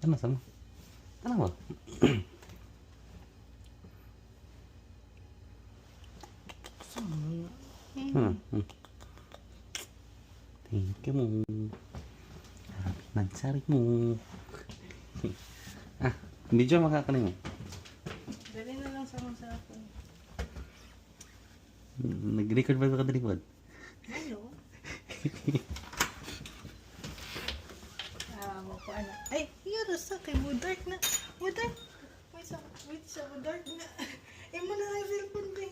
Ano sama? Ano ba? Thank you mo. Happy mansari mo. Video makakanin mo. Dali na lang sa akin. Nag-record ba ka dalikod? Hello? Ko anak. Ay, yun sa kay Budark na. Budark. Wait sa Budark na. Mo na lang cellphone ko eh.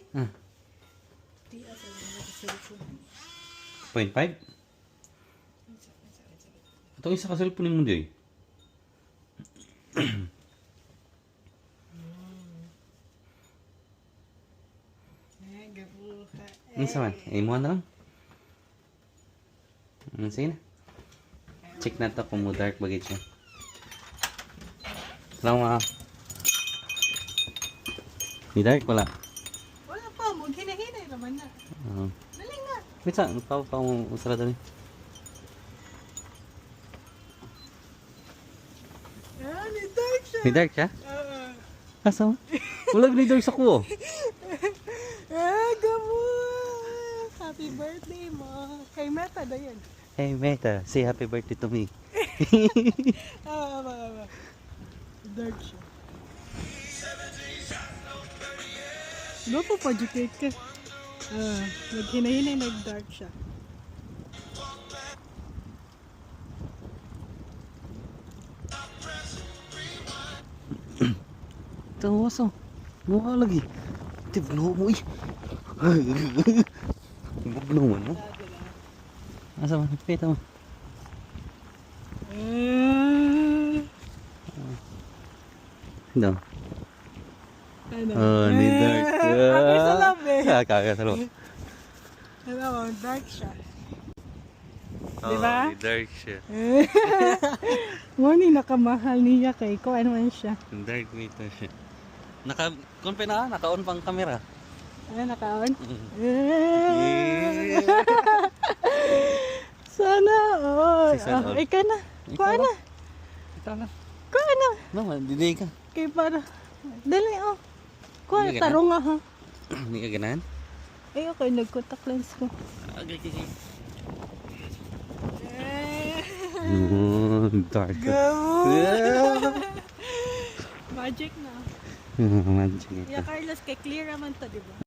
Di asa na cellphone. 0.5? Ito isa ka cellphone mo Joy. Ano sa man? Mo na lang? Sige na. Check na ito kung mo dark bagay siya. Salamat. Ni dark wala? Wala pa. Hinahinay naman na. Dali nga. Wait sa, pa mo usara dali. Ni Dark siya. Ni dark siya? Asa mo? Wala ni dark sa ko. Gamo. Happy birthday mo. Kay Meta na yan. Hey Meta, say happy birthday to me. Dark siya. No po pa-educate ka. Naghinahinay nag-dark siya. Tawas oh. Mukha lagi. Tiblo mo eh. Buglo mo no? Asa mo? Pita mo. Daw. Ano? Ni dark. Ako sa love eh. Kaka sa loob. Ano mo, dark siya. Diba? Ni dark siya. Morning nakamahal niya kay ko ano man siya. Dark nito siya. Kung naka-on pang camera. Ay, naka-on? Sana all. Si sana all. Ikaw na. Kuha na. Ikaw na. Kuha na. No, hindi ka. Kay para. Dali oh. Kuha Hindi na. ka Tarong nga ha. Hindi ka ganahan? Ay, okay. Nag-contact lens ko. Okay. Dark. Go! Magic na. Magic ito. Yeah, Carlos, kay clear naman to, di ba?